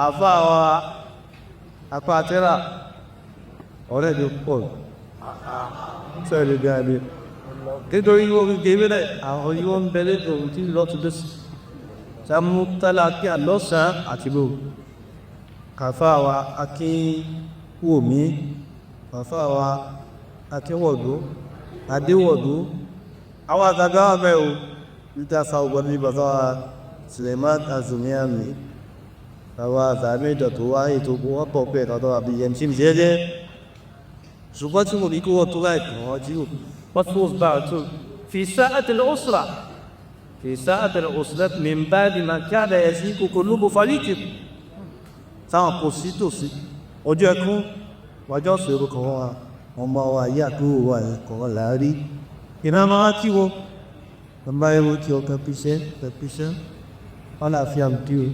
àfáà wa apá tẹ́lá ọ̀rẹ́ mi pọ̀ sẹ́ẹ̀lì bí i nítorí wọ́n fi gèmí rẹ̀ àwọn yíwọ́n ń bẹ̀rẹ̀ òun tí lọ́tún lọ́sí sàmú tálà kí àlọ́sàn àti bò kàfáà wa akínwòmí kàfáà wa akínwọ̀dú adéwọ̀dú àwọn àtàgbà wà bẹ́ẹ̀ o níta fa ọgbọ́n ní bàbá wa Suleiman Azumiyami bàbá àtàmì ìdọ̀tò wá ètò wọ́n pọ̀ pé ẹ̀tọ́ àbí yẹn tí mi jẹ́jẹ́ ṣùgbọ́n tí mo ní kí wọ́n tó láì kàn wọ́n jí o مطلوب بعد في ساعة الأسرة في ساعة الأسرة من بعد ما كان يزيك قلوب فريق táwọn kò sí tòsí ọjọ́ ẹkún wájọ́ ṣòro kan wá ọmọ wa yí àdúró wa ẹ̀kọ́ láàrí iná máa tí wo ọmọ ẹ̀rọ tí ọkọ̀ pẹ̀pẹ̀ṣẹ́ wọn là fi àmì tí o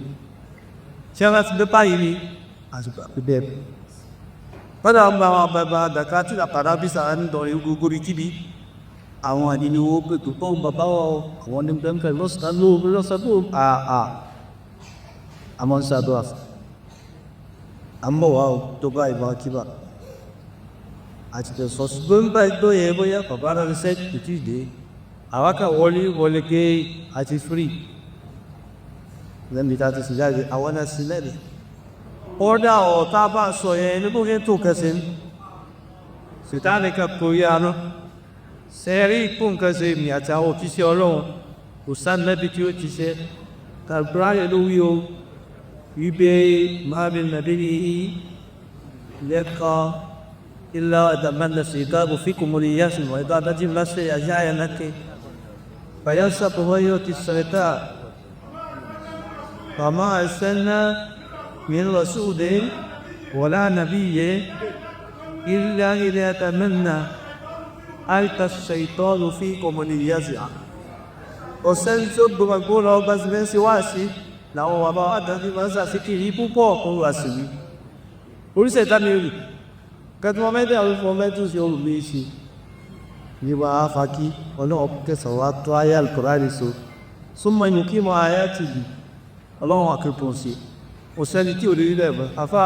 ṣé wọn ti dépá yìí ni àṣùgbà pípẹ́ padà ọmọ àwọn bàbá àdàkà tí àpàdà bí sàrà ń dọ̀rẹ́ gbogbo kíbi àwọn àdínníwó pẹ̀tù tó ń bàbá wọn àwọn ní bẹ́ńkẹ́ lọ́sàn-án àà àmọ́ ń ṣàdúrà àmọ́ wà ó tó bá ìbọn kíbà àti tẹ̀sọ̀ ṣùgbọ́n bá tó yẹ bóyá bàbá rẹ̀ ṣẹ́ tètè dé àwákà wọlé gé àti free lẹ́mìí tá a ti sì jáde àwọn náà sí lẹ́dẹ̀ ọ̀dà ọ̀tá bá sọ yẹn ní bóyá tó kẹsẹ̀ ní sìtánìkà kò yá ná sẹ́rí ìpónkẹsẹ̀ mi àti àwọn òkìṣẹ́ ọlọ́run kò sáà nẹ́bi tí ó ti ṣe kàbíráyè ló wí o wípé máa bí nàbí lẹ́kọ́ ilá àdàmánà sí ìdáàbò fíkùnmùrí yásìn wọ́n ìdá adájí lásẹ̀ àjáyà nákẹ́ fàyásà pọ̀wọ́yọ́ ti sọ̀rẹ́ta fàmá ẹ̀sẹ́nà min rasúdẹ̀ wọ́lá nàbí yẹ ilá ilẹ̀ àdàmánà àìta ṣaitọ́lù fíkùnmùrí yásìn ọ̀sẹ́ tó gbogbo lọ bá sí fẹ́ sí wá sí láwọn bàbá àdájí máa ń sàfikiri púpọ̀ ọ̀rọ̀ àṣìrí oríṣẹ́ ìdámẹ́rì kẹtùmọ́ mẹ́tẹ́ àwọn ìfọ́ mẹ́tún sí olùgbé ṣe níwá afákí ọlọ́run kẹsàn wá tó ayé alkùnrin so súnmọ́ inú kí mọ́ ayé ti lì ọlọ́run akẹ́kọ̀ọ́ sí òṣèlú tí ò lè rí lẹ́bẹ̀ afá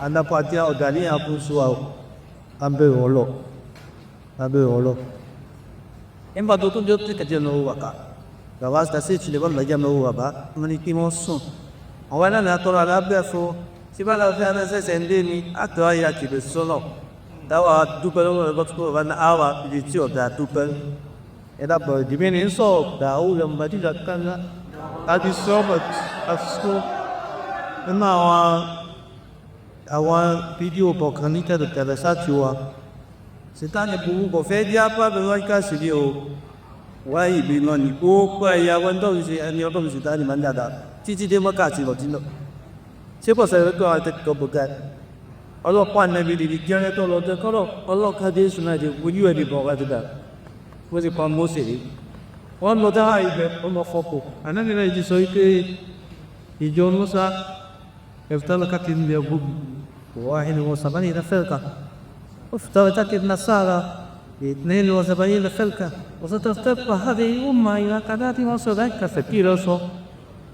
anápàtí ọ̀dà ní àkóso abẹ́rẹ̀ ọlọ́ nígbà tó tún jẹ́ tó kẹjẹ lọ́wọ́ wàkà bàbá sàṣẹ́ ìtìlẹ̀ bọ́n lọ́jọ́ lọ́wọ́ bàbá wọn ni kí wọ́n sùn àwọn ẹlẹ́nà àtọ́rọ̀ alábẹ́ fún tí bá lọ́wọ́ fẹ́ ẹsẹ̀sẹ̀ ń dé ní àtọ́ ayé kìbẹ̀ sọ́nà dáwà dúpẹ́ lọ́wọ́ ẹgbẹ́ tó kọ́ bá ní àwà ìdí tí ọ̀dà dúpẹ́ ẹ̀dàpọ̀ ìdìbí ní sọ ọ̀dà òwúrọ̀ mọ̀díjà kánná láti sọ́mọ̀ àfisọ́ nínú àwọn fídíò kọ̀ọ̀kan ní tẹ̀lẹ̀tẹ̀lẹ̀ sáti wa sìtáni burú kò fẹ́ jẹ́ apá bẹ̀rẹ̀ wáyé káàsìrí o wáyé ìbí náà ní ó pọ̀ ẹ̀yà wọn tó ń ṣe ẹni ọlọ́run sìtáni máa ń dàda títí dé mọ́kà àti ìrọ̀tínà ṣé pọ̀ sẹ́rẹ̀ kọ́ àwọn tẹ́kọ̀ bọ̀gá ọlọ́pàá nẹ́bí lè jẹ́rẹ́ tó lọ tẹ́kọ́rọ̀ ọlọ́kadé ṣùnájẹ́ wọlé ẹ̀dì bọ̀ wá dídá wọ́n ti pa mọ́sẹ̀ rí wọ́n lọ dáhà ibẹ̀ ọmọ fọ́pọ̀ ànánílẹ̀ ìjì sọ wípé ìjọ Mùsá ẹ̀fùtálọ́ká ti nílẹ̀ gbogbo wáhìn wọn sàbáyé na fẹ́ẹ̀ka افترقت النصارى باثنين وسبعين فرقة وستفترق هذه الأمة إلى قناة وصلت كثيرة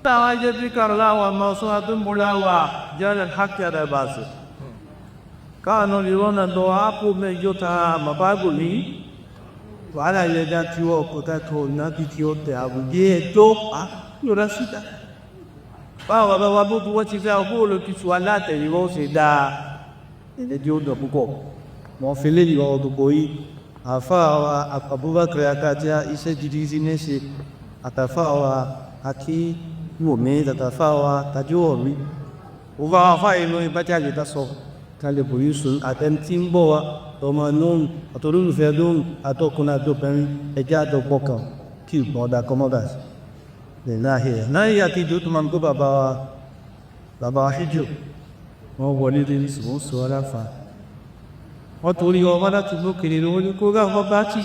تواجد ذكر الله وموسوعة ملاوى جال الحق على باسه كانوا يرون الدعاء من يوتا مبابولي وعلى يدات وقتاته نبي يوتا وجيتو يرسيدا فهو بابو وتفا أقول كسوالات يوسيدا يديو بكو wọ́n fi lé ìwọ̀ ọ̀dọ̀gbò yìí àfáàwà Abubakar akájá iṣẹ́ gidi sí ní ṣe àtàfáàwà akíwòmí àtàfáàwà tajíwọ̀rí ó bá wà fáà inú ìbájáde dásọ kalẹ̀bù yíṣùn àtẹ́ntí ń bọ̀ wá ọmọ nóòrùn àtọ́lúlùfẹ́ lóòrùn àtọ́kùnrin àtọ́bẹ̀rin ẹjá àtọ́gbọ́kàn kí ìgbọ̀nda commodus lè láàáhẹ́ láyé àkíjò tó máa ń gbọ́ bàbá hijjo wọ́n wọlé dé ní ṣùgbọ́n sọ aláfàá wọ́n torí ọmọ láti lókèrè lórí kó ráwọ́ bá kìí